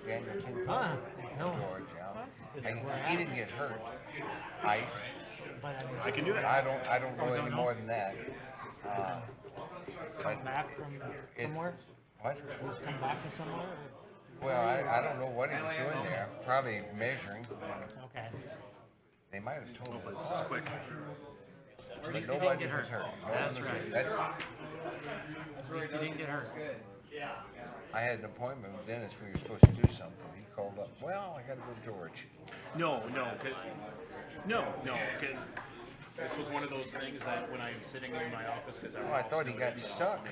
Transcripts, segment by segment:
Daniel King. No. George, yeah. And he didn't get hurt. I can do that. I don't know any more than that. Come back from somewhere? What? He's come back from somewhere? Well, I don't know what he was doing there. Probably measuring. Okay. They might have told us. Quick. But nobody was hurt. That's right. He didn't get hurt. I had an appointment with Dennis. We were supposed to do something. He called up. Well, I got to go to George. No, because this was one of those things that when I'm sitting in my office, because I thought he got stuck.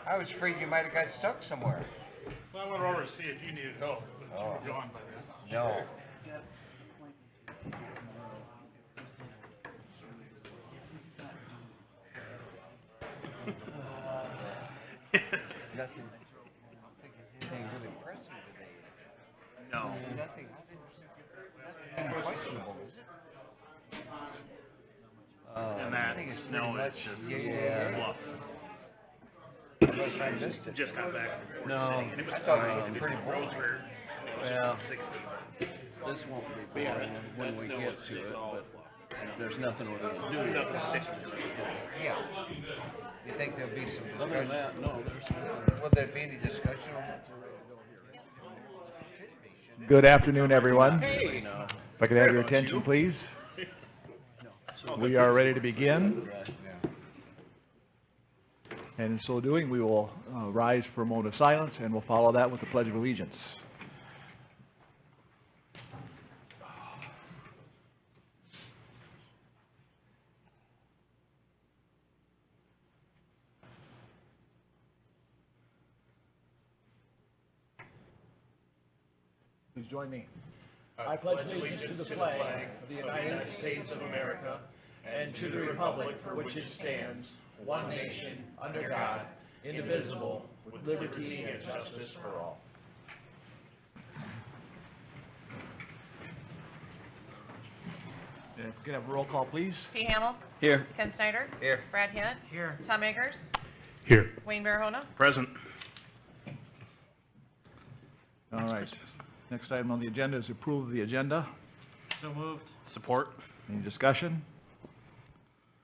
I was afraid you might have got stuck somewhere. Well, I went over to see if you needed help. But you were gone by then. No. Nothing. Anything really impressive today. No. Nothing questionable, is it? And that, I think it's no, pretty it's much, just bluff. Unless I missed it. Just got back. No. And it was I thought it was pretty boring. Well, 60. this won't be boring when we get to it, but there's nothing we're going to do. Yeah. You think there'll be some Other than discussion? that, no, there's Will there be any discussion on that? Good afternoon, everyone. Hey! If I could have your attention, please. We are ready to begin. And in so doing, we will rise for a moment of silence, and we'll follow that with the Pledge of Allegiance. Please join me. I pledge allegiance to the flag of the United States of America and to the republic for which it stands, one nation, under God, indivisible, with liberty and justice for all. If we could have a roll call, please. P. Hamill. Here. Ken Snyder. Here. Brad Hitt. Here. Tom Akers. Here. Wayne Barahona. Present. All right. Next item on the agenda is approve of the agenda. So moved. Support. Any discussion?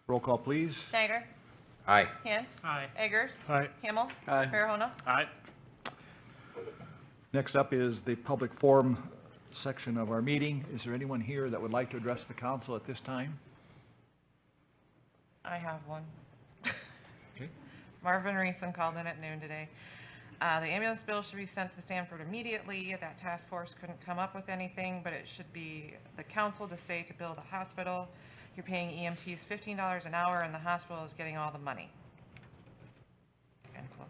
Roll call, please. Snyder. Aye. Ken. Aye. Akers. Aye. Hamill. Aye. Barahona. Aye. Next up is the public forum section of our meeting. Is there anyone here that would like to address the council at this time? I have one. Okay. Marvin Reeson called in at noon today. The ambulance bill should be sent to Sanford immediately. That task force couldn't come up with anything, but it should be the council to say to build a hospital. You're paying EMTs $15 an hour and the hospital is getting all the money. End quote.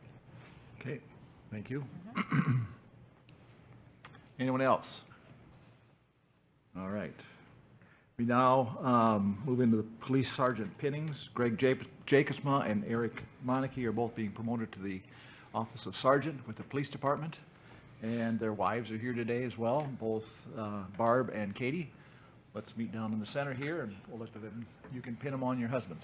Okay, thank you. Anyone else? All right. We now move into the Police Sergeant Pinnings. Greg Jacobsma and Eric Monarchy are both being promoted to the Office of Sergeant with the Police Department, and their wives are here today as well, both Barb and Katie. Let's meet down in the center here, and we'll let them, you can pin them on your husbands.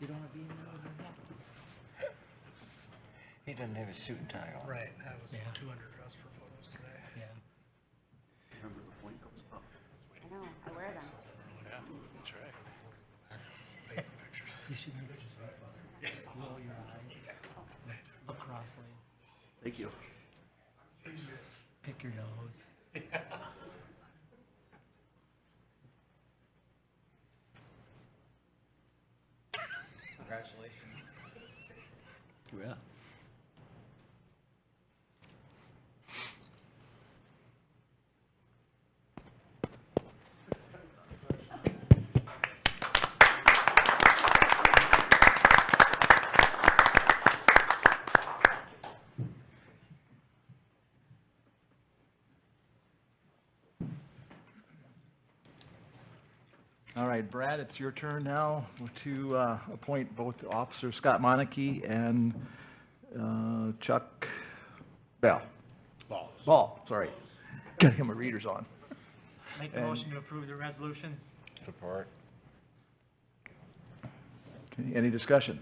You don't have email? He doesn't have his suit and tie on. Right, that was Yeah. 200 dress for photos today. Yeah. Remember the point goes up. I know, I wear them. Yeah, that's right. Take pictures. You should just roll your eyes across lane. Thank you. Pick your nose. Congratulations. Yeah. All right, Brad, it's your turn now to appoint both Officer Scott Monarchy and Chuck Bell. Ball, sorry. Got him my readers on. Make a And- motion to approve the resolution. Support. Okay, any discussion?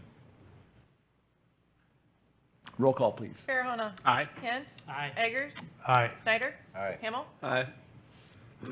Roll call, please. Farahona? Aye. Kent? Aye. Eggers? Aye. Snyder? Aye. Hamel? Aye. All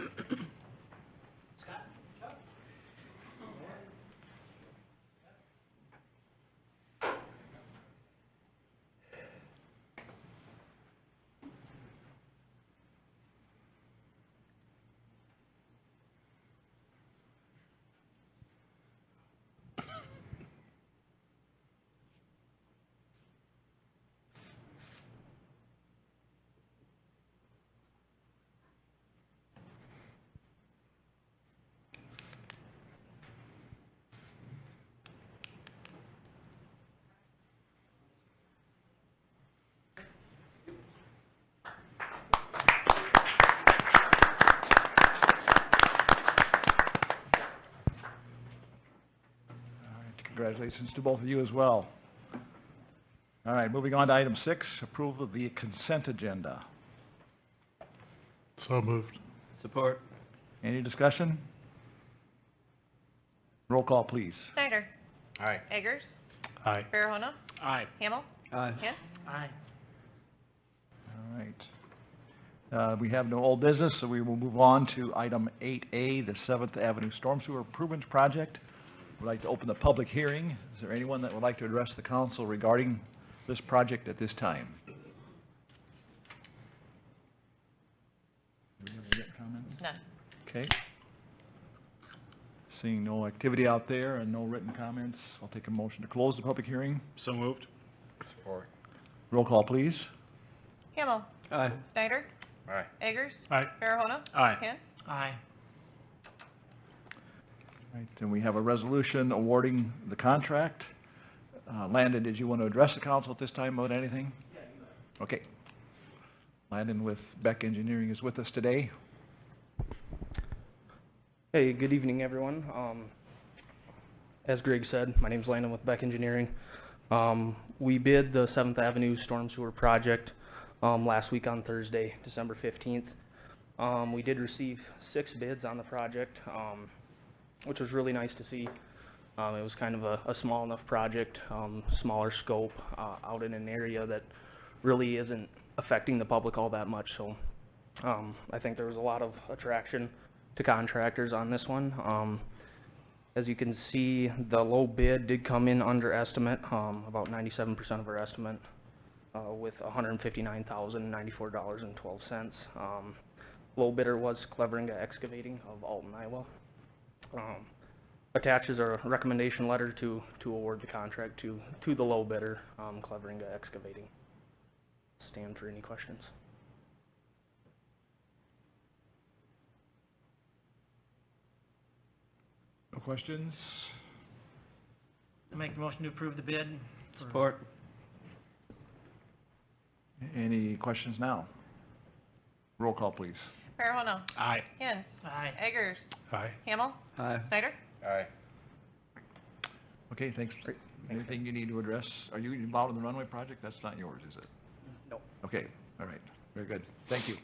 right, congratulations to both of you as well. All right, moving on to item 6, approval of the consent agenda. So moved. Support. Any discussion? Roll call, please. Snyder? Aye. Eggers? Aye. Farahona? Aye. Hamel? Aye. Kent? Aye. All right. We have no old business, so we will move on to item 8A, the 7th Avenue Storm Sewer Improvements Project. We'd like to open the public hearing. Is there anyone that would like to address the council regarding this project at this time? Do we have any comments? None. Okay. Seeing no activity out there and no written comments, I'll take a motion to close the public hearing. So moved. Support. Roll call, please. Hamel? Aye. Snyder? Aye. Eggers? Aye. Farahona? Aye. Kent? Aye. Right, and we have a resolution awarding the contract. Landon, did you want to address the council at this time about anything? Okay. Landon with Beck Engineering is with us today. Hey, good evening, everyone. As Greg said, my name's Landon with Beck Engineering. We bid the 7th Avenue Storm Sewer Project last week on Thursday, December 15th. We did receive 6 bids on the project, which was really nice to see. It was kind of a small enough project, smaller scope, out in an area that really isn't affecting the public all that much. So I think there was a lot of attraction to contractors on this one. As you can see, the low bid did come in under estimate, about 97% of our estimate, with $159,094.12. Low bidder was Cleveringa Excavating of Alton, Iowa. Attaches a recommendation letter to award the contract to the low bidder, Cleveringa Excavating. Stand for any questions. No questions? I make a motion to approve the bid. Support. Any questions now? Roll call, please. Farahona? Aye. Kent? Aye. Eggers? Aye. Hamel? Aye. Snyder? Aye. Okay, thanks. Anything you need to address? Are you involved in the runway project? That's not yours, is it? No. Okay, all right, very good. Thank you.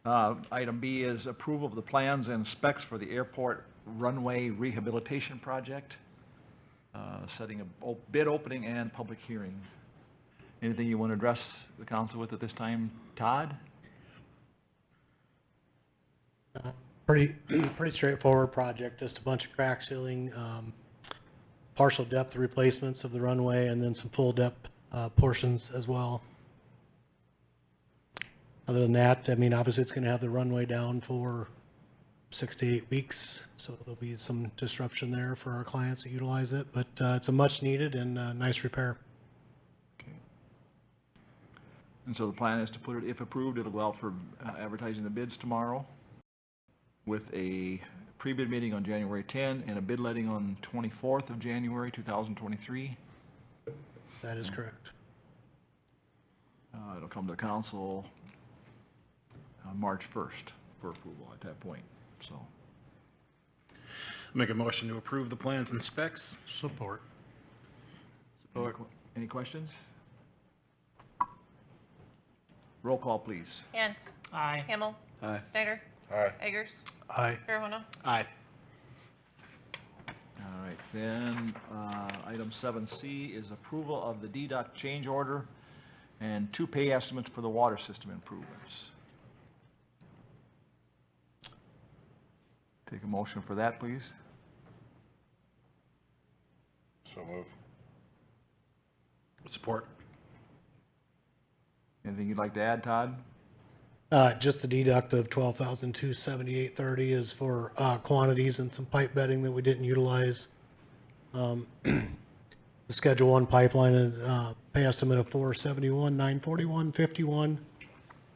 Item B is approval of the plans and specs for the airport runway rehabilitation project, setting a bid opening and public hearing. Anything you want to address the council with at this time? Todd? Pretty straightforward project, just a bunch of crack sealing, partial depth replacements of the runway, and then some full depth portions as well. Other than that, I mean, obviously it's going to have the runway down for 6 to 8 weeks, so there'll be some disruption there for our clients that utilize it, but it's a much needed and nice repair. Okay. And so the plan is to put it, if approved, it'll go out for advertising the bids tomorrow, with a pre-bid meeting on January 10 and a bid letting on 24th of January 2023. That is correct. It'll come to council March 1st for approval at that point, so. Make a motion to approve the plans and specs. Support. Any questions? Roll call, please. Hand. Aye. Hamel. Aye. Snyder. Aye. Eggers. Aye. Farahona. Aye. All right, then, item 7C is approval of the DDOT change order and 2 pay estimates for the water system improvements. Take a motion for that, please. So move. Support. Anything you'd like to add, Todd? Just the deduct of $12,278.30 is for quantities and some pipe bedding that we didn't utilize. The Schedule 1 pipeline is pay estimate of $471,941.51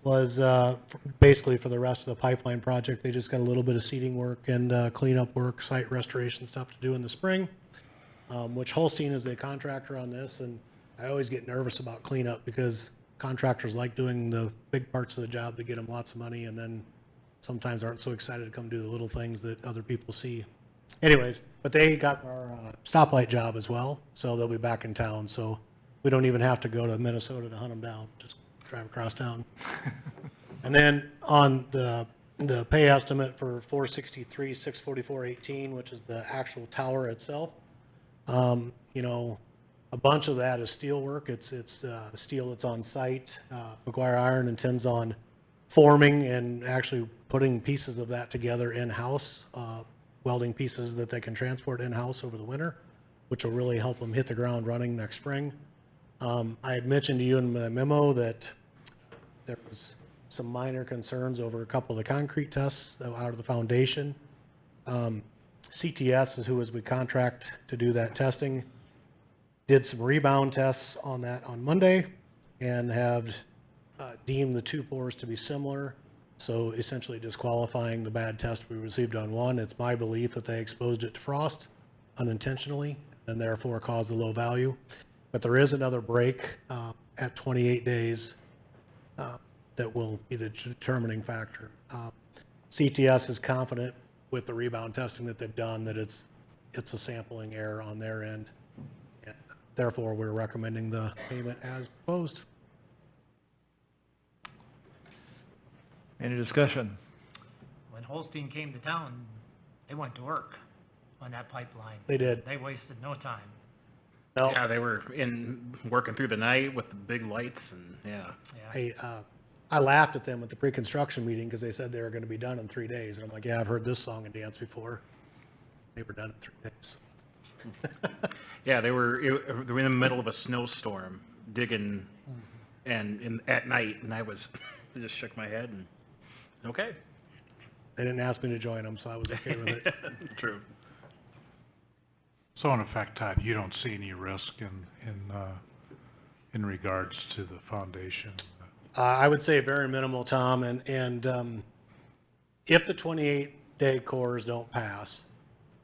was basically for the rest of the pipeline project. They just got a little bit of seeding work and cleanup work, site restoration stuff to do in the spring, which Holstein is the contractor on this, and I always get nervous about cleanup because contractors like doing the big parts of the job to get them lots of money, and then sometimes aren't so excited to come do the little things that other people see. Anyways, but they got our stoplight job as well, so they'll be back in town, so we don't even have to go to Minnesota to hunt them down, just drive across town. And then on the pay estimate for 463,644.18, which is the actual tower itself, you know, a bunch of that is steel work. It's steel that's on site. McGuire Iron intends on forming and actually putting pieces of that together in-house, welding pieces that they can transport in-house over the winter, which will really help them hit the ground running next spring. I had mentioned to you in my memo that there was some minor concerns over a couple of the concrete tests out of the foundation. CTS is who we contract to do that testing. Did some rebound tests on that on Monday and have deemed the 2 pours to be similar, so essentially disqualifying the bad test we received on one. It's my belief that they exposed it to frost unintentionally and therefore caused a low value. But there is another break at 28 days that will be the determining factor. CTS is confident with the rebound testing that they've done that it's a sampling error on their end. Therefore, we're recommending the payment as proposed. Any discussion? When Holstein came to town, they went to work on that pipeline. They did. They wasted no time. No, Yeah, they were working through the night with the big lights and, yeah. Yeah. I laughed at them at the pre-construction meeting because they said they were going to be done in 3 days. And I'm like, yeah, I've heard this song and dance before. They were done in 3 days. Yeah, they were in the middle of a snowstorm digging and at night, and I just shook my head and, okay. They didn't ask me to join them, so I was okay with it. True. So in effect, Todd, you don't see any risk in regards to the foundation? I would say very minimal, Tom, and if the 28-day cores don't pass,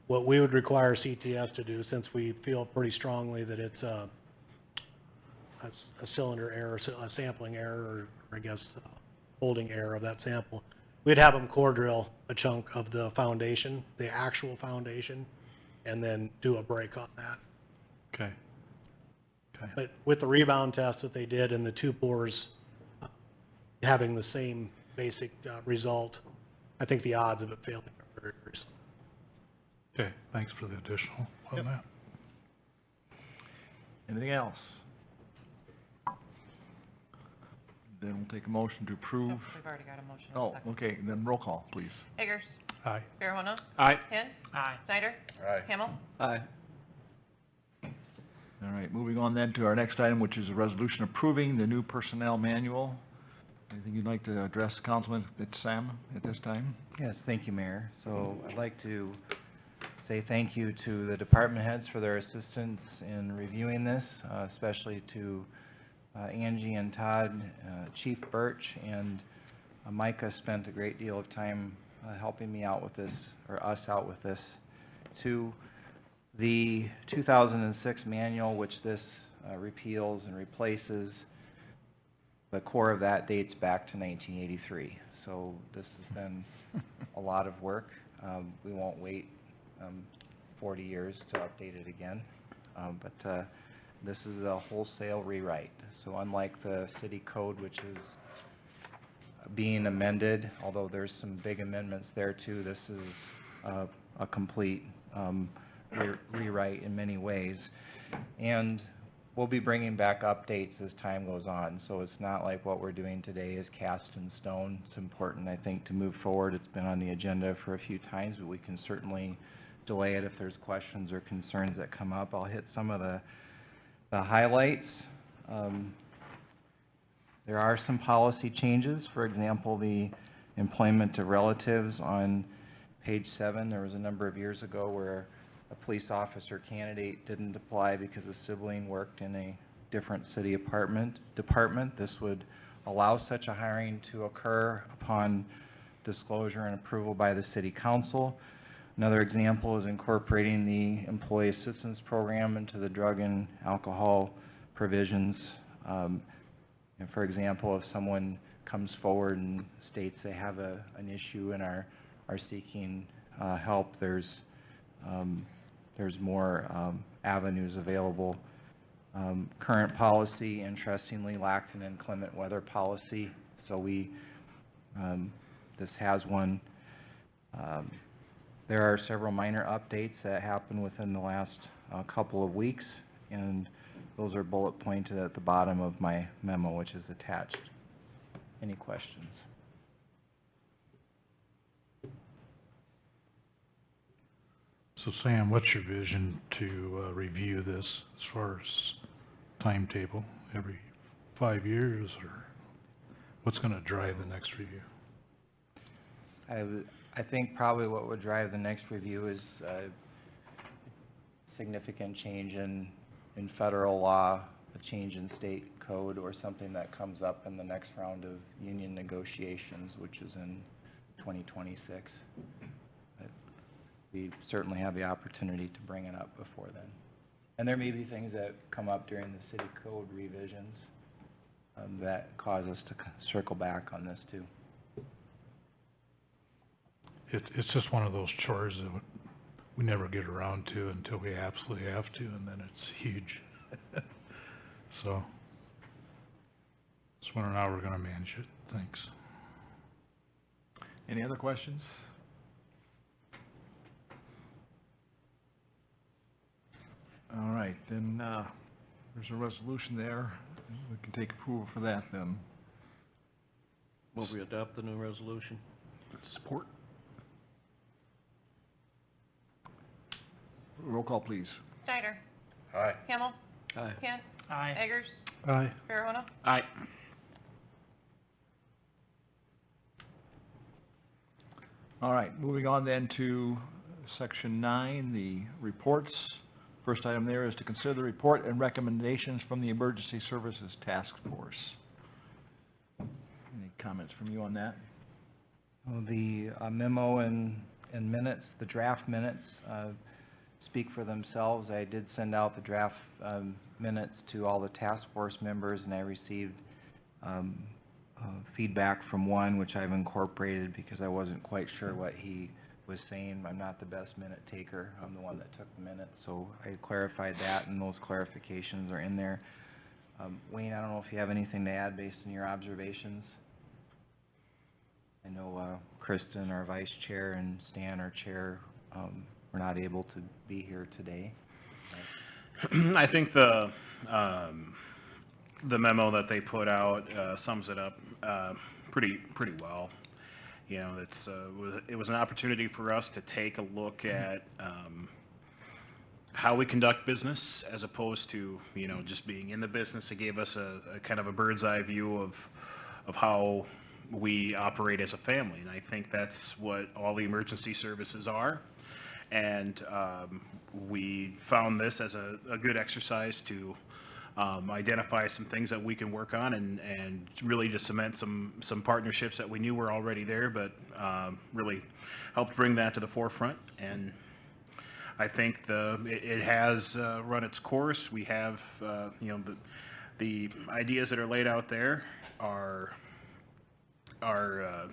what we would require CTS to do, since we feel pretty strongly that it's a cylinder error, a sampling error, or I guess holding error of that sample, we'd have them core drill a chunk of the foundation, the actual foundation, and then do a break on that. Okay. Okay. But with the rebound test that they did and the 2 pours having the same basic result, I think the odds of it failing are very, very slim. Okay, thanks for the additional on that. Anything else? Then we'll take a motion to approve. Nope, we've already got a motion. Oh, Second. okay, then roll call, please. Eggers. Aye. Farahona. Aye. Hand. Aye. Snyder. Aye. Hamel. Aye. All right, moving on then to our next item, which is a resolution approving the new personnel manual. Anything you'd like to address, Councilman Sam, at this time? Yes, thank you, Mayor. So I'd like to say thank you to the department heads for their assistance in reviewing this, especially to Angie and Todd, Chief Birch, and Micah spent a great deal of time helping me out with this, or us out with this. To the 2006 manual, which this repeals and replaces, the core of that dates back to 1983. So this has been a lot of work. We won't wait 40 years to update it again. But this is a wholesale rewrite. So unlike the city code, which is being amended, although there's some big amendments there too, this is a complete rewrite in many ways. And we'll be bringing back updates as time goes on, so it's not like what we're doing today is cast in stone. It's important, I think, to move forward. It's been on the agenda for a few times, but we can certainly delay it if there's questions or concerns that come up. I'll hit some of the highlights. There are some policy changes. For example, the employment of relatives on page 7. There was a number of years ago where a police officer candidate didn't apply because a sibling worked in a different city department. This would allow such a hiring to occur upon disclosure and approval by the city council. Another example is incorporating the employee assistance program into the drug and alcohol provisions. And for example, if someone comes forward and states they have an issue and are seeking help, there's more avenues available. Current policy, interestingly, lacked an inclement weather policy, so this has one. There are several minor updates that happened within the last couple of weeks, and those are bullet pointed at the bottom of my memo, which is attached. Any questions? So Sam, what's your vision to review this as far as timetable? Every 5 years, or what's going to drive the next review? I think probably what would drive the next review is significant change in federal law, a change in state code, or something that comes up in the next round of union negotiations, which is in 2026. We certainly have the opportunity to bring it up before then. And there may be things that come up during the city code revisions that cause us to circle back on this too. It's just one of those chores that we never get around to until we absolutely have to, and then it's huge. So, just wondering how we're going to manage it. Thanks. Any other questions? All right, then there's a resolution there. We can take approval for that then. Will we adopt the new resolution? Support. Roll call, please. Snyder. Aye. Hamel. Aye. Kent. Aye. Eggers. Aye. Farahona. Aye. All right, moving on then to section 9, the reports. First item there is to consider the report and recommendations from the Emergency Services Task Force. Any comments from you on that? Well, the memo and minutes, the draft minutes, speak for themselves. I did send out the draft minutes to all the task force members, and I received feedback from one, which I've incorporated because I wasn't quite sure what he was saying. I'm not the best minute taker. I'm the one that took the minutes, so I clarified that, and those clarifications are in there. Wayne, I don't know if you have anything to add based on your observations. I know Kristen, our vice chair, and Stan, our chair, were not able to be here today. I think the memo that they put out sums it up pretty well. You know, it was an opportunity for us to take a look at how we conduct business as opposed to, you know, just being in the business. It gave us a kind of a bird's eye view of how we operate as a family, and I think that's what all the emergency services are. And we found this as a good exercise to identify some things that we can work on and really just cement some partnerships that we knew were already there, but really helped bring that to the forefront. And I think it has run its course. We have, you know, the ideas that are laid out there are I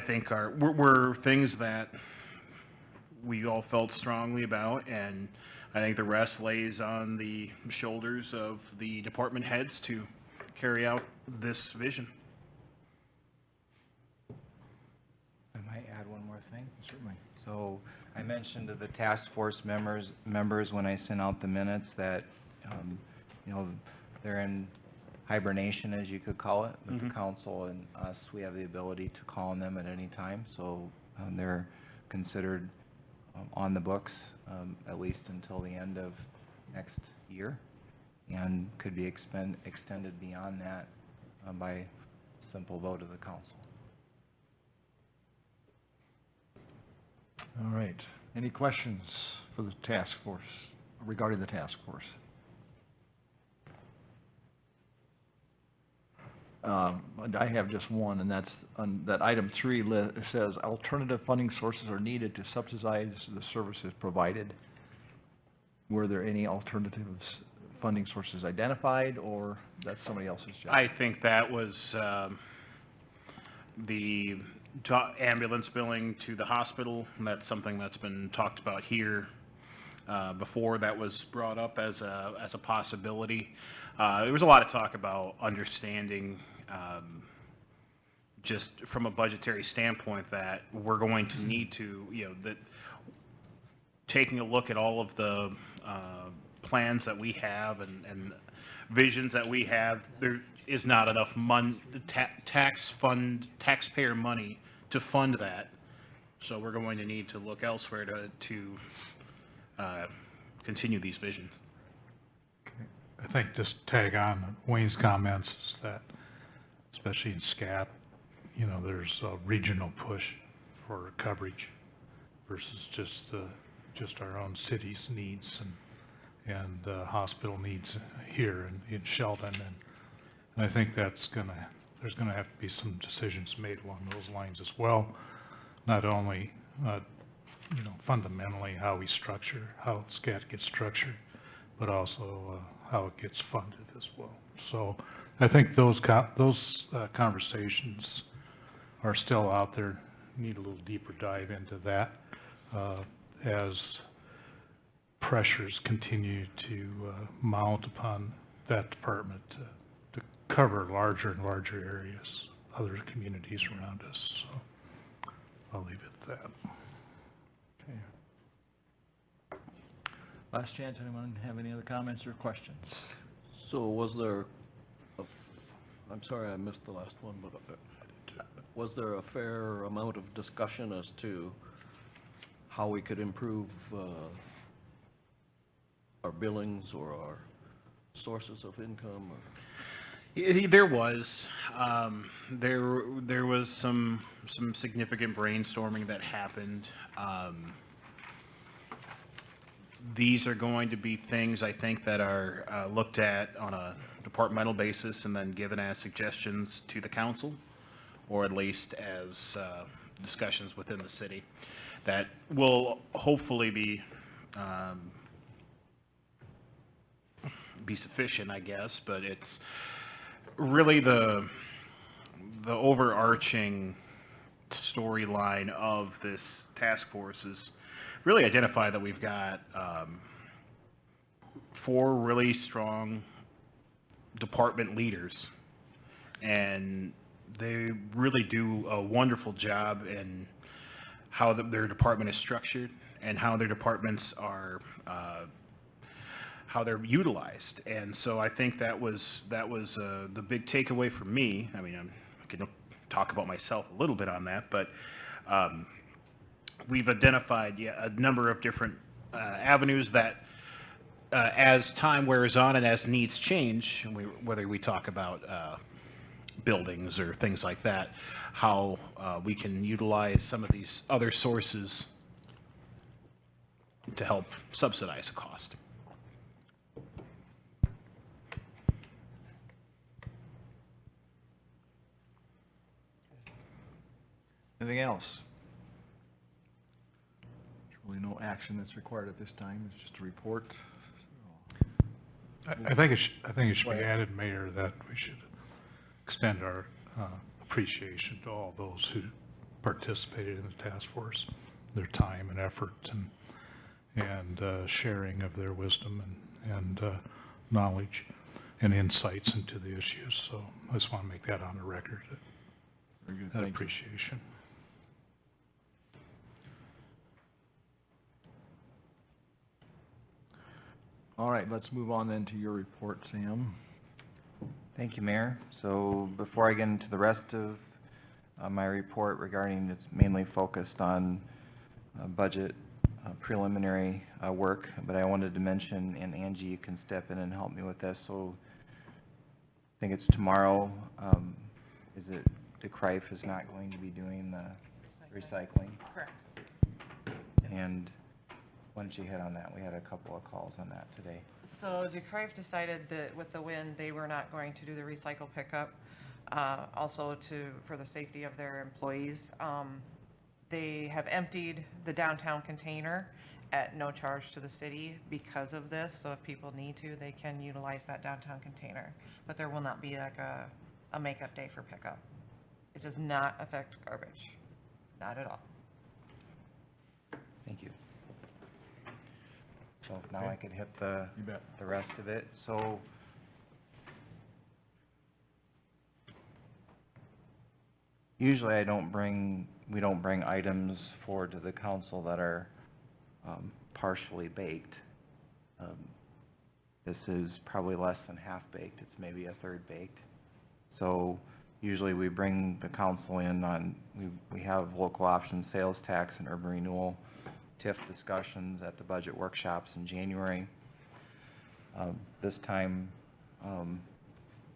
think were things that we all felt strongly about, and I think the rest lays on the shoulders of the department heads to carry out this vision. I might add one more thing. Certainly. So I mentioned to the task force members when I sent out the minutes that, you know, they're in hibernation, as you could call it, but the council and us, we have the ability to call on them at any time. So they're considered on the books at least until the end of next year, and could be extended beyond that by simple vote of the council. All right. Any questions for the task force, regarding the task force? I have just one, and that's on that item 3 it says alternative funding sources are needed to subsidize the services provided. Were there any alternative funding sources identified, or that's somebody else's job? I think that was the ambulance billing to the hospital. That's something that's been talked about here before. That was brought up as a possibility. There was a lot of talk about understanding just from a budgetary standpoint that we're going to need to, that taking a look at all of the plans that we have and visions that we have, there is not enough taxpayer money to fund that. So we're going to need to look elsewhere to continue these visions. I think just tag on Wayne's comments is that, especially in SCAT, there's a regional push for coverage versus just our own city's needs and hospital needs here in Sheldon, and I think there's gonna have to be some decisions made along those lines as well. Not only fundamentally how SCAT gets structured, but also how it gets funded as well. So I think those conversations are still out there. Need a little deeper dive into that as pressures continue to mount upon that department to cover larger and larger areas, other communities around us. So I'll leave it at that. Okay. Last chance, anyone have any other comments or questions? So was there, I'm sorry I missed the last one, but was there a fair amount of discussion as to how we could improve our billings or our sources of income? There was. There was some significant brainstorming that happened. These are going to be things, I think, that are looked at on a departmental basis and then given as suggestions to the council, or at least as discussions within the city that will hopefully be sufficient, I guess. But it's really the overarching storyline of this task force is really identify that we've got 4 really strong department leaders, and they really do a wonderful job in how their department is structured and how their departments are, how they're utilized. And so I think that was the big takeaway for me. I mean, I can talk about myself a little bit on that, but we've identified a number of different avenues that as time wears on and as needs change, whether we talk about buildings or things like that, how we can utilize some of these other sources to help subsidize the cost. Anything else? There's really no action that's required at this time. It's just a report. I think it should be added, Mayor, that we should extend our appreciation to all those who participated in the task force their time and effort and sharing of their wisdom and knowledge and insights into the issues. So I just want to make that on the record, Very good. that Thank you. appreciation. All right, let's move on then to your report, Sam. Thank you, Mayor. So before I get into the rest of my report regarding, it's mainly focused on budget preliminary work, but I wanted to mention, and Angie, you can step in and help me with this. So I think it's tomorrow. Is it DeCrife is not going to be doing the recycling? Correct. And why don't you hit on that? We had a couple of calls on that today. So DeCrife decided that with the wind, they were not going to do the recycle pickup, also for the safety of their employees. They have emptied the downtown container at no charge to the city because of this, so if people need to, they can utilize that downtown container. But there will not be like a makeup day for pickup. It does not affect garbage, not at all. Thank you. So now I could hit You bet. the rest of it. So usually we don't bring items forward to the council that are partially baked. This is probably less than half baked. It's maybe a third baked. So usually we bring the council in on, we have local option sales tax and urban renewal TIF discussions at the budget workshops in January. This time,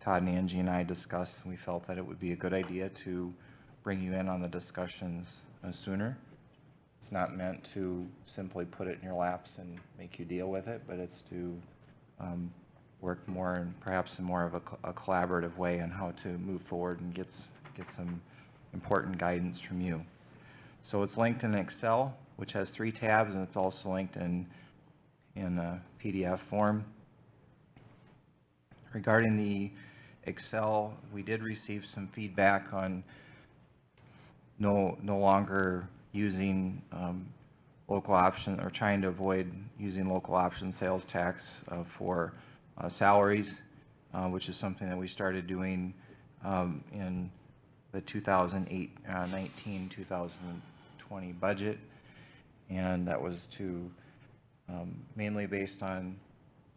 Todd and Angie and I discussed, and we felt that it would be a good idea to bring you in on the discussions sooner. It's not meant to simply put it in your laps and make you deal with it, but it's to work more and perhaps in more of a collaborative way on how to move forward and get some important guidance from you. So it's linked in Excel, which has 3 tabs, and it's also linked in PDF form. Regarding the Excel, we did receive some feedback on no longer using local option, or trying to avoid using local option sales tax for salaries, which is something that we started doing in the 2019-2020 budget. And that was to mainly based on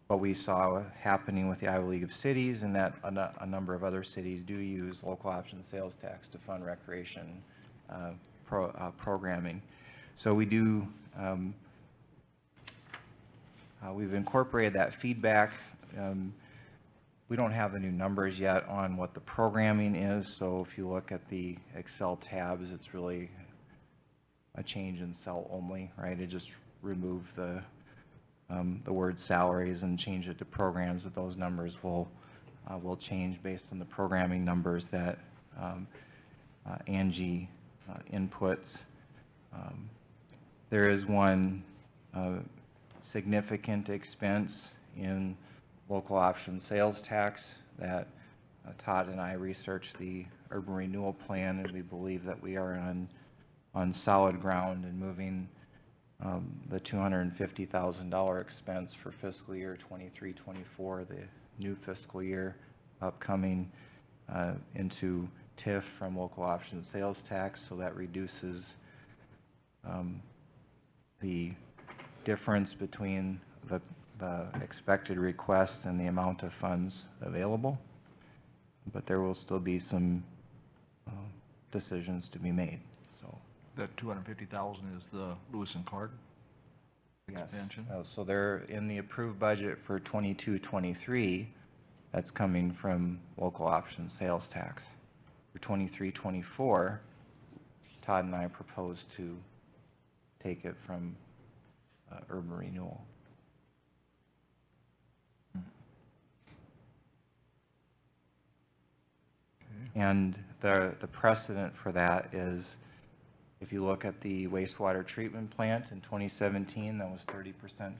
what we saw happening with the Iowa League of Cities, and that a number of other cities do use local option sales tax to fund recreation programming. So we do, we've incorporated that feedback. We don't have the new numbers yet on what the programming is, so if you look at the Excel tabs, it's really a change in cell only, right? It just removed the word salaries and change it to programs, but those numbers will change based on the programming numbers that Angie inputs. There is one significant expense in local option sales tax that Todd and I researched the urban renewal plan, and we believe that we are on solid ground in moving the $250,000 expense for fiscal year 23-24, the new fiscal year upcoming, into TIF from local option sales tax, so that reduces the difference between the expected request and the amount of funds available. But there will still be some decisions to be made. So That $250,000 is the Lewis and Clark expansion? Yes. So they're in the approved budget for 22-23. That's coming from local option sales tax. For 23-24, Todd and I proposed to take it from urban renewal. And the precedent for that is, if you look at the wastewater treatment plant in 2017, that was 30%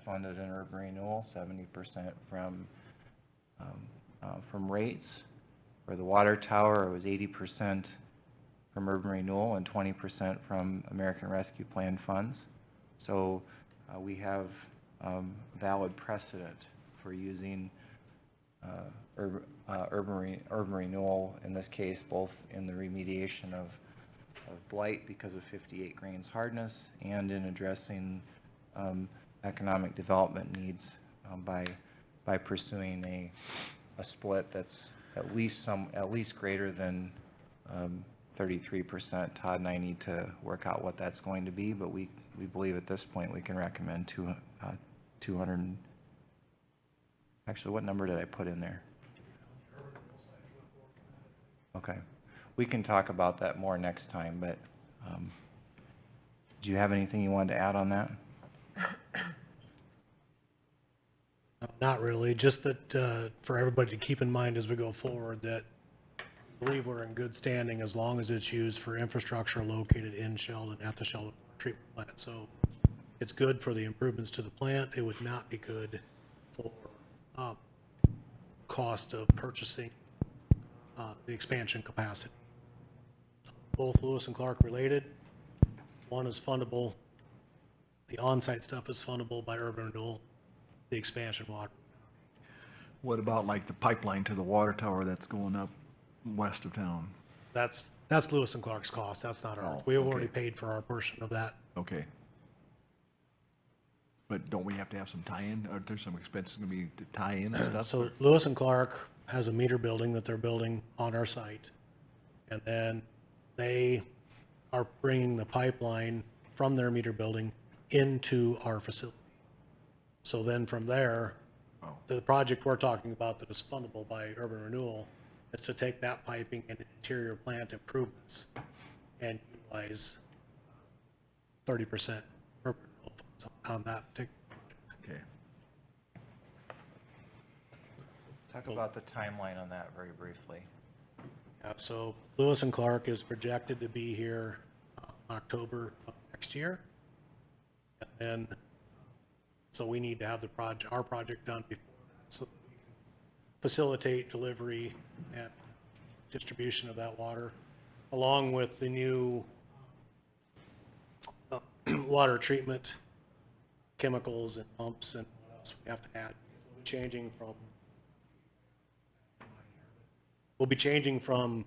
funded in urban renewal, 70% from rates. For the water tower, it was 80% from urban renewal and 20% from American Rescue Plan funds. So we have valid precedent for using urban renewal, in this case, both in the remediation of blight because of 58 grains hardness and in addressing economic development needs by pursuing a split that's at least greater than 33%. Todd and I need to work out what that's going to be, but we believe at this point we can recommend 200. Actually, what number did I put in there? Okay. We can talk about that more next time, but do you have anything you wanted to add on that? Not really, just that for everybody to keep in mind as we go forward that I believe we're in good standing as long as it's used for infrastructure located in Sheldon at the Sheldon treatment plant. So it's good for the improvements to the plant. It would not be good for cost of purchasing the expansion capacity. Both Lewis and Clark related. One is fundable. The on-site stuff is fundable by urban renewal. The expansion water. What about like the pipeline to the water tower that's going up west of town? That's Lewis and Clark's cost. That's not ours. Oh, We have okay. already paid for our portion of that. Okay. But don't we have to have some tie-in? Are there some expenses going to be to tie in and stuff? So Lewis and Clark has a meter building that they're building on our site. And then they are bringing the pipeline from their meter building into our facility. So then from there, the project we're talking about that is fundable by urban renewal is to take that piping and interior plant improvements and utilize 30% urban renewal funds on that particular project. Okay. Talk about the timeline on that very briefly. Yeah, so Lewis and Clark is projected to be here October of next year. And then, so we need to have our project done before that, so that we can facilitate delivery and distribution of that water, along with the new water treatment chemicals and pumps and what else we have to add. We'll be changing from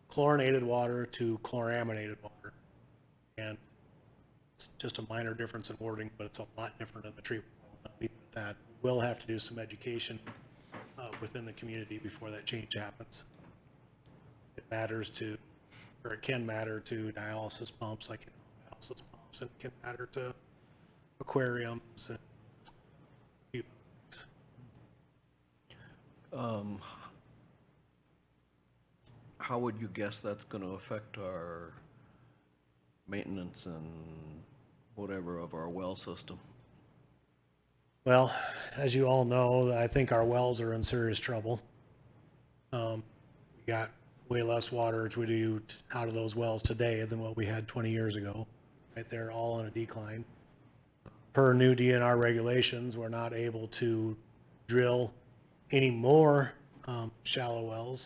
chlorinated water to chloraminated water. And it's just a minor difference in wording, but it's a lot different in the treatment. That we'll have to do some education within the community before that change happens. It matters to, or it can matter to dialysis pumps, like dialysis pumps, and it can matter to aquariums and how would you guess that's going to affect our maintenance and whatever of our well system? Well, as you all know, I think our wells are in serious trouble. We got way less water as we do out of those wells today than what we had 20 years ago. Right, they're all on a decline. Per new DNR regulations, we're not able to drill any more shallow wells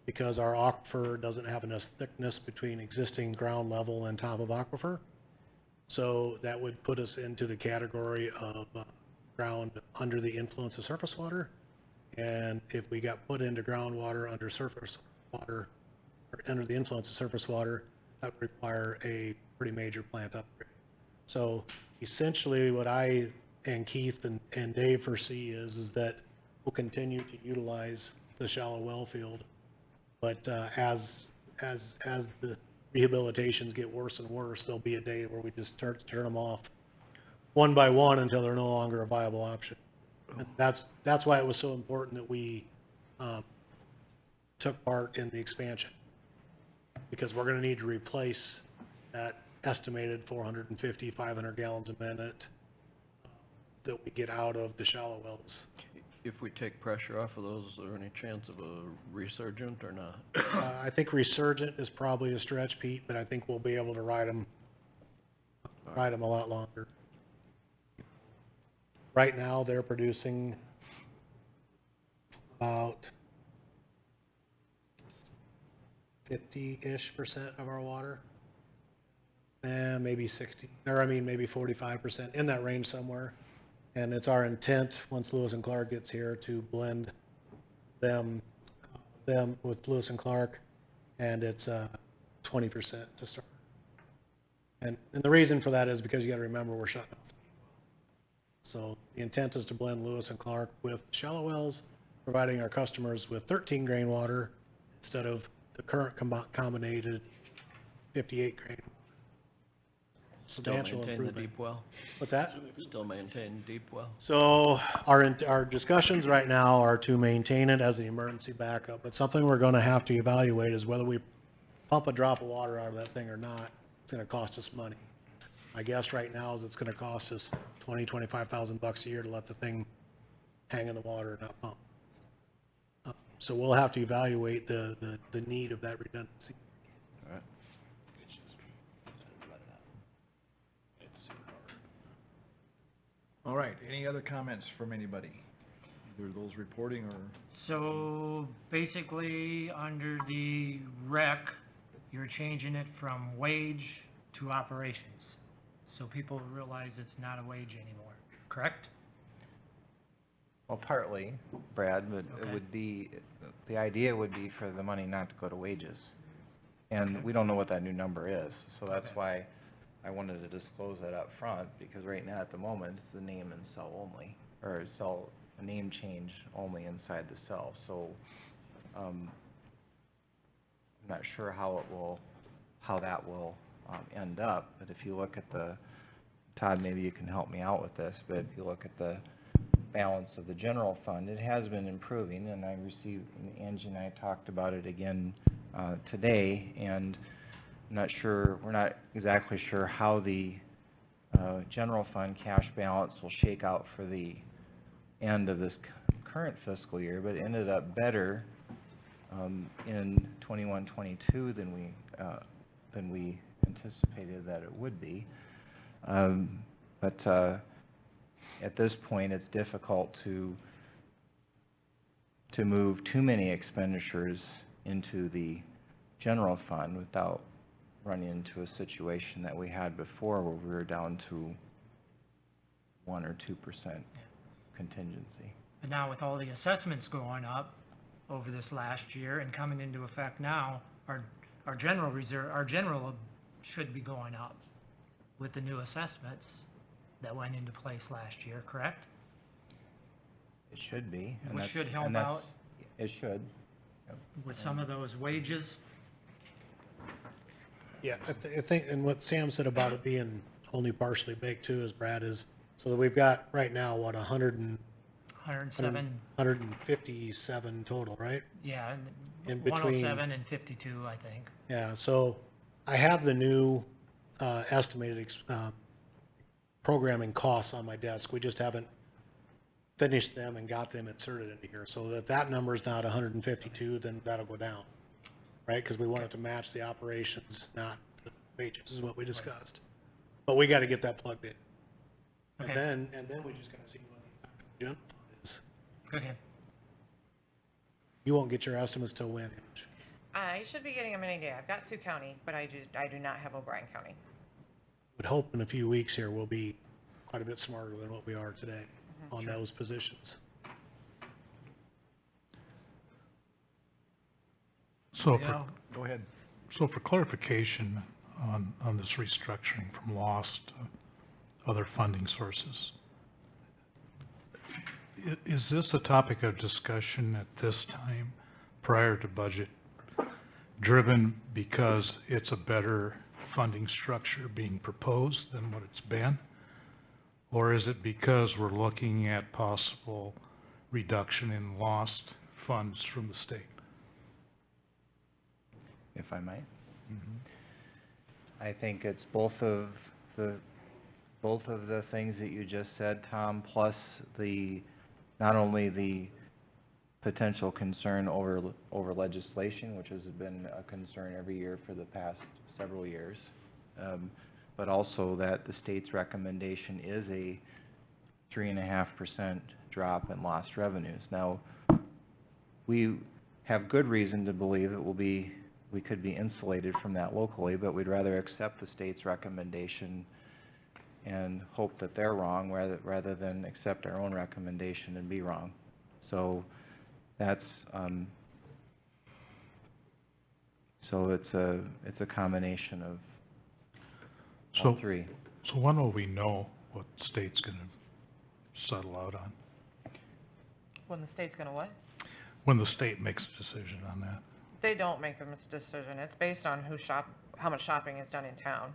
because our aquifer doesn't have enough thickness between existing ground level and top of aquifer. So that would put us into the category of ground under the influence of surface water. And if we got put into groundwater under surface water, or under the influence of surface water, that would require a pretty major plant upgrade. So essentially what I and Keith and Dave foresee is that we'll continue to utilize the shallow well field, but as the rehabilitations get worse and worse, there'll be a day where we just start to turn them off one by one until they're no longer a viable option. And that's why it was so important that we took part in the expansion, because we're going to need to replace that estimated 450, 500 gallons a minute that we get out of the shallow wells. If we take pressure off of those, is there any chance of a resurgent or not? I think resurgent is probably a stretch, Pete, but I think we'll be able to ride them a lot longer. Right now, they're producing about 50-ish% of our water. And maybe 60, or I mean, maybe 45%, in that range somewhere. And it's our intent, once Lewis and Clark gets here, to blend them with Lewis and Clark, and it's 20% to start. And the reason for that is because you gotta remember we're shutting off. So the intent is to blend Lewis and Clark with shallow wells, providing our customers with 13 grain water instead of the current combined 58 grain. Still Substantial maintain the improvement. deep well? What's that? Still maintain deep well? So our discussions right now are to maintain it as an emergency backup, but something we're gonna have to evaluate is whether we pump a drop of water out of that thing or not. It's gonna cost us money. My guess right now is it's gonna cost us $25,000 a year to let the thing hang in the water and not pump. So we'll have to evaluate the need of that redundancy. All right. All right, any other comments from anybody? Either those reporting or... So basically, under the rec, you're changing it from wage to operations. So people realize it's not a wage anymore, correct? Well, partly, Brad, but it Okay. would be, the idea would be for the money not to go to wages. And we don't know what that new number is, so that's Okay. why I wanted to disclose that up front, because right now, at the moment, it's the name and cell only, or cell, a name change only inside the cell, so, I'm not sure how that will end up, but if you look at the, Todd, maybe you can help me out with this, but if you look at the balance of the general fund, it has been improving, and Angie and I talked about it again today, and we're not exactly sure how the general fund cash balance will shake out for the end of this current fiscal year, but it ended up better in 21-22 than we anticipated that it would be. But at this point, it's difficult to move too many expenditures into the general fund without running into a situation that we had before where we were down to 1 or 2% contingency. But now with all the assessments going up over this last year and coming into effect now, our general reserve, our general should be going up with the new assessments that went into place last year, correct? It should be. and Which that's- should help and that's- out It should. Yep. with some of those wages. Yeah, I think, and what Sam said about it being only partially baked too, is Brad, is, so that we've got right now, what, 107, 157 total, right? yeah, In and between- 107 and 52, I think. Yeah, so I have the new estimated programming costs on my desk. We just haven't finished them and got them inserted into here. So if that number is not 152, then that'll go down, right? Because we want it to match the operations, not the wages, is what we discussed. But we got to get that plugged in. Okay. And then we just got to see what the general fund is. Okay. You won't get your estimates till when? I should be getting them any day. I've got Sioux County, but I do not have O'Brien County. Would hope in a few weeks here we'll be quite a bit smarter than what we are today on those positions. So Yeah. Go ahead. So for clarification on this restructuring from lost to other funding sources, is this a topic of discussion at this time prior to budget, driven because it's a better funding structure being proposed than what it's been? Or is it because we're looking at possible reduction in lost funds from the state? If I might. I think it's both of the things that you just said, Tom, plus not only the potential concern over legislation, which has been a concern every year for the past several years, but also that the state's recommendation is a 3.5% drop in lost revenues. Now, we have good reason to believe it will be we could be insulated from that locally, but we'd rather accept the state's recommendation and hope that they're wrong rather than accept our own recommendation and be wrong. So that's so it's a combination of all three. So when will we know what the state's going to settle out on? When the state's gonna what? When the state makes a decision on that? They don't make the decision. It's based on how much shopping is done in town.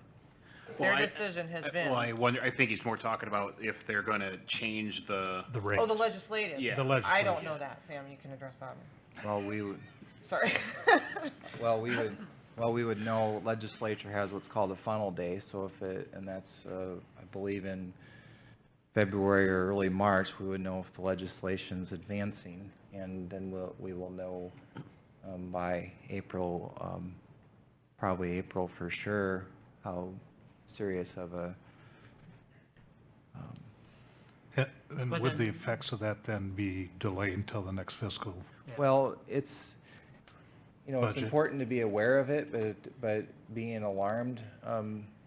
Well, Their decision has been. Well, I think he's more talking about if they're going to change the... The rates? Oh, the legislative. Yeah. The I legislative. don't know that, Sam. You can address that. Well, we would, Sorry. we would know legislature has what's called a funnel day, so and that's, I believe in February or early March, we would know if the legislation's advancing, and then we will know by April, probably April for sure, how serious of a... And But would then- the effects of that then be delayed until the next fiscal? Well, it's, it's Budget. important to be aware of it, but being alarmed,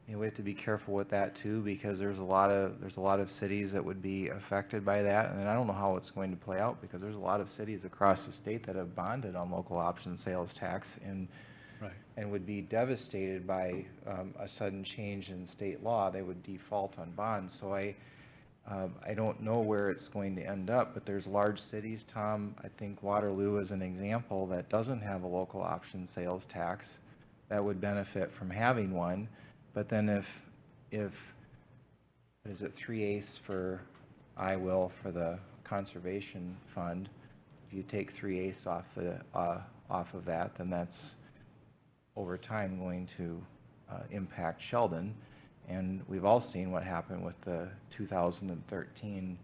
we have to be careful with that too, because there's a lot of cities that would be affected by that, and I don't know how it's going to play out, because there's a lot of cities across the state that have bonded on local option sales tax and would be devastated by a sudden change in state law. They would default on bonds. So I don't know where it's going to end up, but there's large cities, Tom, I think Waterloo is an example, that doesn't have a local option sales tax that would benefit from having one. But then if what is it, 3/8 for for the conservation fund, if you take 3/8 off of that, then that's over time going to impact Sheldon. And we've all seen what happened with the 2013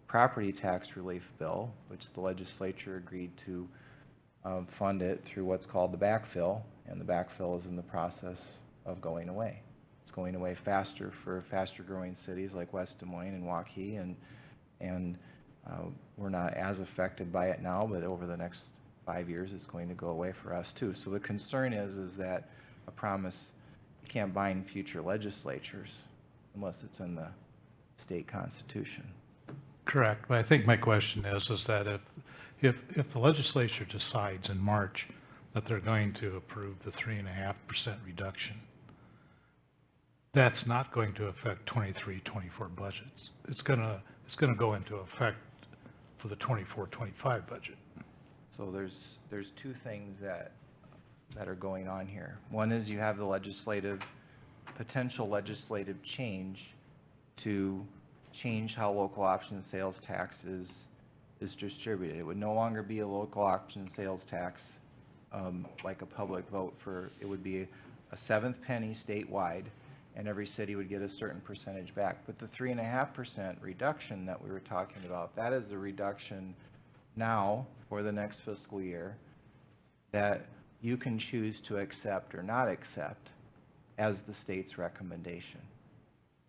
property tax relief bill, which the legislature agreed to fund it through what's called the backfill, and the backfill is in the process of going away. It's going away faster for faster growing cities like West Des Moines and Waukee, and we're not as affected by it now, but over the next 5 years it's going to go away for us too. So the concern is that a promise, you can't bind future legislatures unless it's in the state constitution. Correct, but I think my question is that if the legislature decides in March that they're going to approve the 3.5% reduction, that's not going to affect 23-24 budgets. It's gonna go into effect for the 24-25 budget. So there's two things that are going on here. One is you have the potential legislative change to change how local option sales tax is distributed. It would no longer be a local option sales tax like a public vote for, it would be a seventh penny statewide, and every city would get a certain percentage back. But the 3.5% reduction that we were talking about, that is the reduction now for the next fiscal year that you can choose to accept or not accept as the state's recommendation.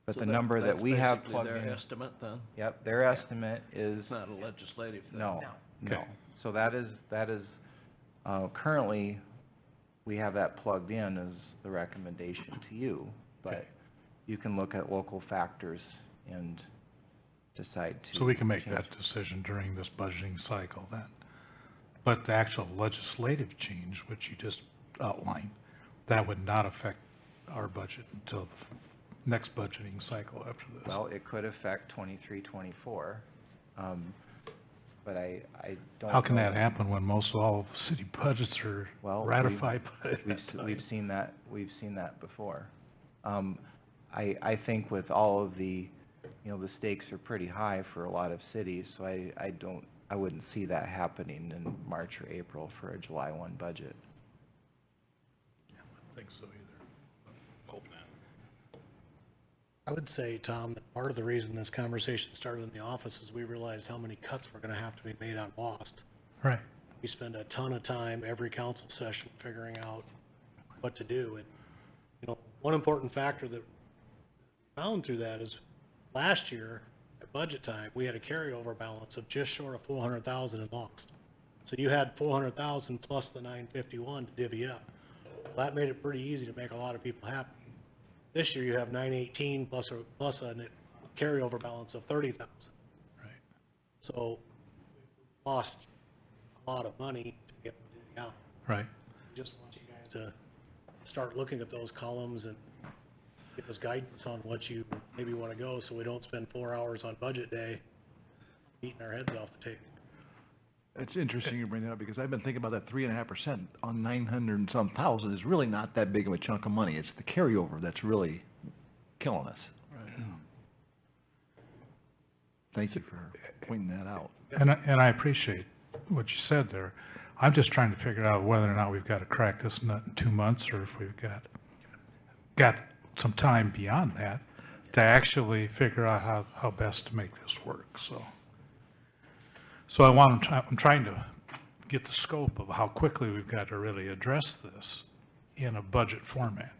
But So the number that we have that's plugged basically in... their estimate then? Yep, their estimate is... It's not a legislative thing? No, No. no. So that is currently, we have that plugged in as the recommendation to you, but Okay. you can look at local factors and decide to... So we can make change. that decision during this budgeting cycle then. But the actual legislative change, which you just outlined, that would not affect our budget until the next budgeting cycle after this. Well, it could affect 23, 24, but I don't... How can know that happen when most all city budgets are Well, ratified by We've that seen that before. I think with all of the, the stakes are pretty high for a lot of cities, so I wouldn't see that happening in March or April for a July 1 budget. I don't think so either. Hope not. I would say, Tom, that part of the reason this conversation started in the office is we realized how many cuts were going to have to be made on WAST. Right. We spend a ton of time every council session figuring out what to do. And, one important factor that we found through that is last year, at budget time, we had a carryover balance of just short of $400,000 in lost. So you had 400,000 plus the 951 to divvy up. That made it pretty easy to make a lot of people happy. This year you have 918 plus a carryover balance of 30,000. Right. So lost a lot of money to get the divvy out. Right. Just want you guys to start looking at those columns and give us guidance on what you maybe want to go, so we don't spend 4 hours on budget day beating our heads off the table. It's interesting you bring that up, because I've been thinking about that 3.5% on 900 and some thousand is really not that big of a chunk of money. It's the carryover that's really killing us. Right. Thank you for pointing that out. And I appreciate what you said there. I'm just trying to figure out whether or not we've got to crack this nut in 2 months, or if we've got some time beyond that to actually figure out how best to make this work. So I'm trying to get the scope of how quickly we've got to really address this in a budget format.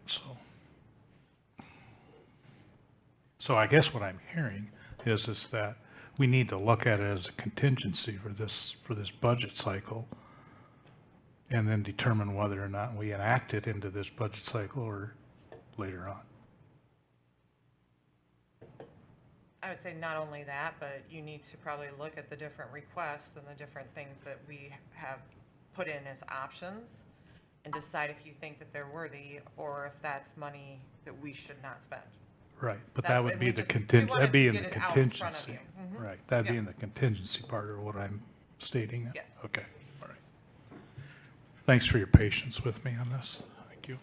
So I guess what I'm hearing is that we need to look at it as a contingency for this budget cycle, and then determine whether or not we enact it into this budget cycle or later on. I would say not only that, but you need to probably look at the different requests and the different things that we have put in as options and decide if you think that they're worthy or if that's money that we should not spend. Right, but that would be the that'd be in the contingency. Right, that'd be in the contingency part of what I'm stating. Yes. Okay, all right. Thanks for your patience with me on this. Thank you.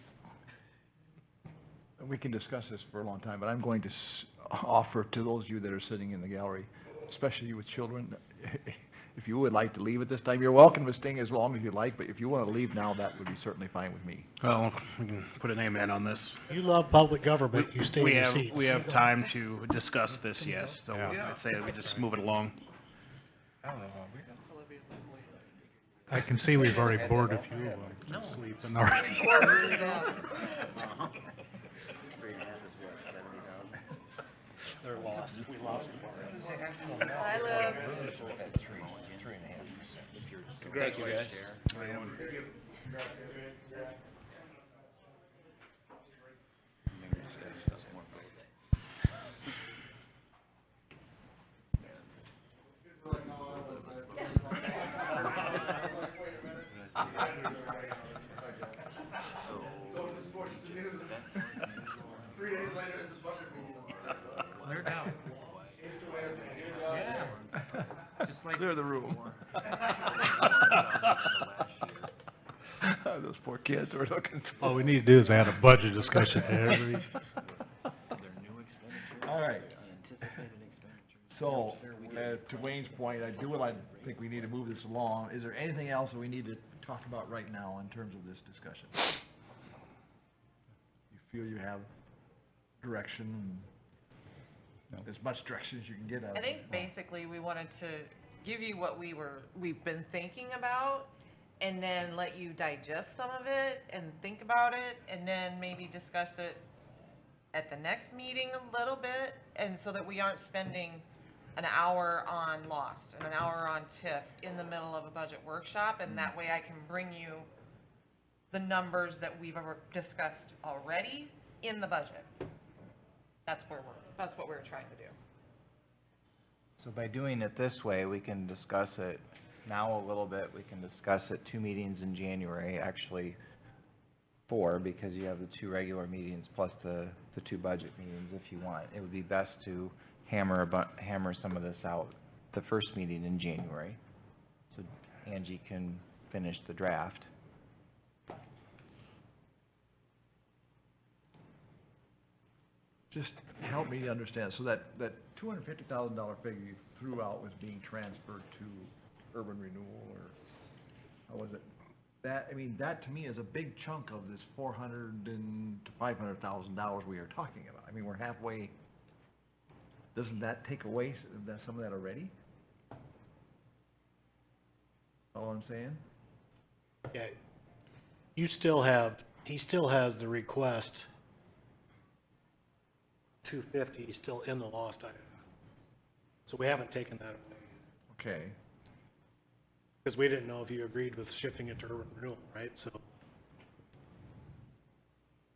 We can discuss this for a long time, but I'm going to offer to those of you that are sitting in the gallery, especially you with children, if you would like to leave at this time, you're welcome to stay as long as you like, but if you want to leave now, that would be certainly fine with me. Well, we can put an amen on this. You love public government, you stay in your seat. We have time to discuss this, yes, so Yeah. I say we just move it along. I don't know, I can see we've already bored a few sleeping already. they're lost. We lost them. I live. At 3.5%. Thank you, guys. Cleared out. Clear the room. Those poor kids are looking. All we need to do is add a budget discussion to every. All right. So, to Wayne's point, I think we need to move this along. Is there anything else that we need to talk about right now in terms of this discussion? You feel you have direction, as much direction as you can get out of it? I think basically we wanted to give you what we've been thinking about, and then let you digest some of it and think about it, and then maybe discuss it at the next meeting a little bit, and so that we aren't spending an hour on Lost and an hour on TIF in the middle of a budget workshop, and that way I can bring you the numbers that we've discussed already in the budget. That's what we're trying to do. So by doing it this way, we can discuss it now a little bit. We can discuss it 2 meetings in January, actually 4, because you have the 2 regular meetings plus the 2 budget meetings if you want. It would be best to hammer some of this out the first meeting in January, so Angie can finish the draft. Just help me understand, so that $250,000 figure you threw out was being transferred to urban renewal, or how was it? That, I mean, that to me is a big chunk of this $400,000 to $500,000 we are talking about. I mean, we're halfway. Doesn't that take away some of that already? All I'm saying? Yeah, he still has the request, 250, still in the lost item. So we haven't taken that away. Okay. Because we didn't know if you agreed with shifting it to urban renewal, right? So, is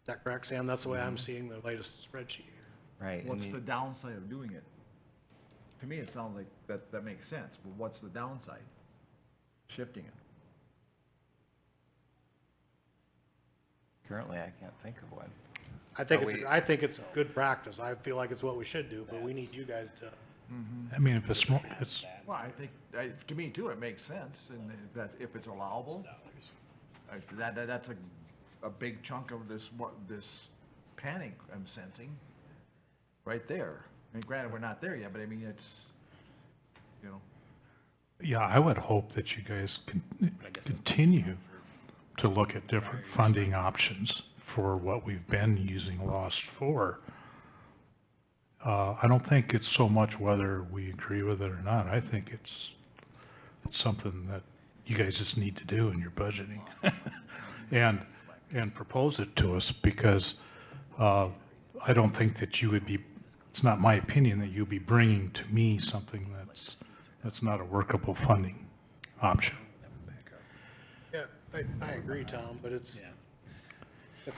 that correct, Sam? That's the way I'm seeing the latest spreadsheet here. Right. and What's you- the downside of doing it? To me, it sounds like that makes sense, but what's the downside? Shifting it. Currently, I can't think of one. I think But I think it's good practice. I feel like it's what we should do, but we need you guys to, I mean, if it's more, it's, Well, I think, to me too, it makes sense, and if it's allowable, that's a big chunk of this panic I'm sensing, right there. I mean, granted, we're not there yet, but I mean, it's, you know, yeah, I would hope that you guys can continue to look at different funding options for what we've been using lost for. I don't think it's so much whether we agree with it or not. I think it's something that you guys just need to do in your budgeting. and propose it to us, because I don't think that you would be, it's not my opinion that you'd be bringing to me something that's not a workable funding option. yeah, I agree, Tom, but it's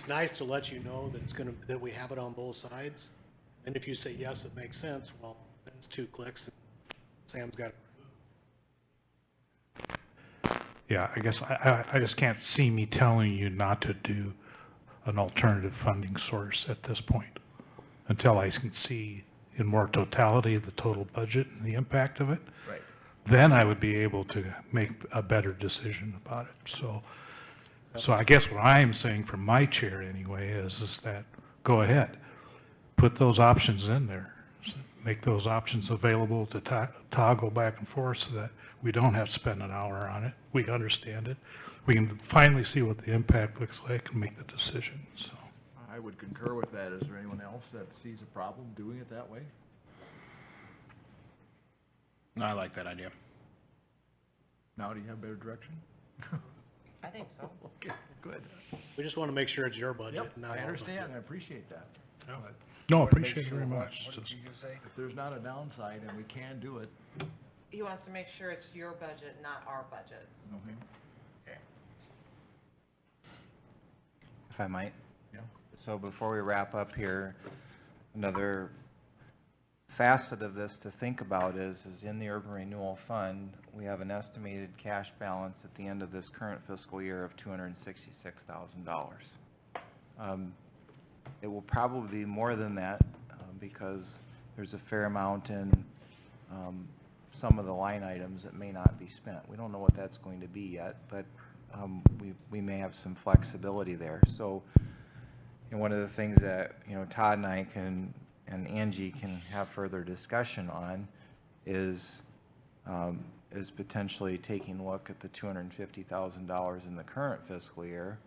nice to let you know that that we have it on both sides. And if you say, yes, it makes sense, well, then it's 2 clicks and Sam's got it. Yeah, I guess I just can't see me telling you not to do an alternative funding source at this point, until I can see in more totality the total budget and the impact of it. right. Then I would be able to make a better decision about it. So I guess what I'm saying from my chair anyway is that, go ahead, put those options in there. Make those options available to toggle back and forth so that we don't have to spend an hour on it. We understand it. We can finally see what the impact looks like and make the decision, so. I would concur with that. Is there anyone else that sees a problem doing it that way? I like that idea. Now, do you have better direction? I think so. Okay, good. We just want to make sure it's your budget. Yep, and not I our understand, budget. I appreciate that. Yeah. But No, Wanna make appreciate it sure very what- much. What did you just say? if there's not a downside and we can do it, He wants to make sure it's your budget, not our budget. If I might? Yeah. So before we wrap up here, another facet of this to think about is in the Urban Renewal Fund, we have an estimated cash balance at the end of this current fiscal year of $266,000. It will probably be more than that because there's a fair amount in some of the line items that may not be spent. We don't know what that's going to be yet, but we may have some flexibility there. So, one of the things that, Todd and I and Angie can have further discussion on is potentially taking a look at the $250,000 in the current fiscal year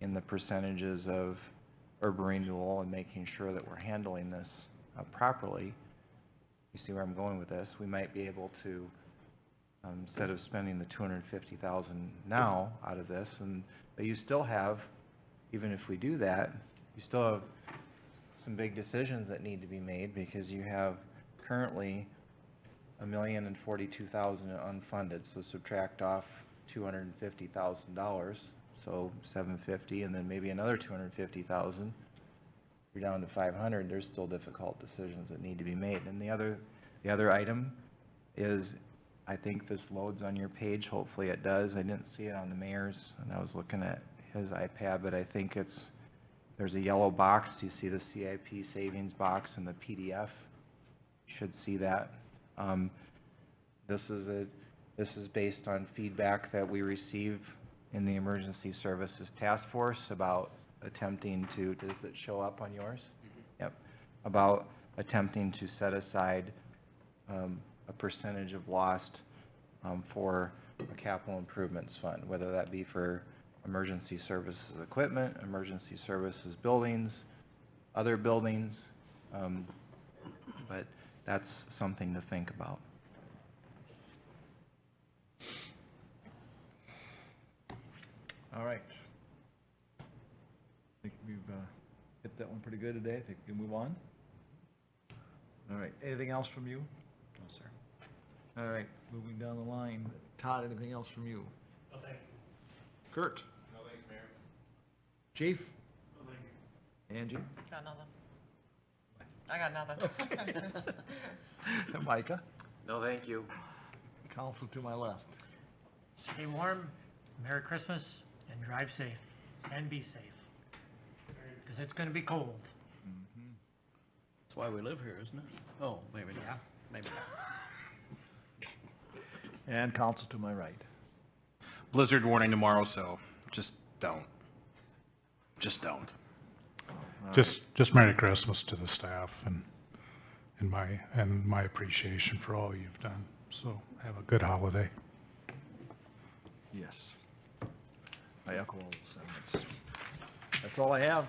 in the percentages of urban renewal and making sure that we're handling this properly. You see where I'm going with this? We might be able to, instead of spending the $250,000 now out of this, but you still have, even if we do that, you still have some big decisions that need to be made because you have currently $1,042,000 unfunded. So subtract off $250,000, so $750, and then maybe another $250,000. You're down to $500. There's still difficult decisions that need to be made. And the other item is, I think this loads on your page. Hopefully it does. I didn't see it on the mayor's, and I was looking at his iPad, but I think there's a yellow box. Do you see the CIP savings box in the PDF? You should see that. This is based on feedback that we receive in the Emergency Services Task Force about attempting to, does it show up on yours? Yep. About attempting to set aside a percentage of lost for a capital improvements fund, whether that be for emergency services equipment, emergency services buildings, other buildings, but that's something to think about. all right. I think we've hit that one pretty good today. I think we can move on. All right, anything else from you? No, sir. All right, moving down the line. Todd, anything else from you? No, thank you. Kurt? No, thanks, Mayor. Chief? No, thank you. Angie? Got nothing. I got nothing. Micah? No, thank you. Council to my left. Stay warm, Merry Christmas, and drive safe, and be safe. Because it's gonna be cold. That's why we live here, isn't it? Oh, maybe not. Maybe not. And council to my right. Blizzard warning tomorrow, so just don't. Just don't. Just Merry Christmas to the staff and my appreciation for all you've done. So have a good holiday. Yes. I echo all the sentiments. That's all I have.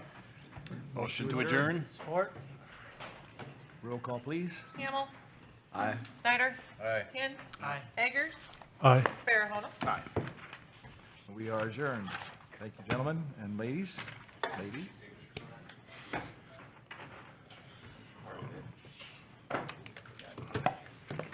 Motion to adjourn? Support? Roll call, please. Hamel, Aye. Snyder, Aye. Kinn, Aye. Eggers, Aye. Farahona. Aye. We are adjourned. Thank you, gentlemen and ladies. Ladies.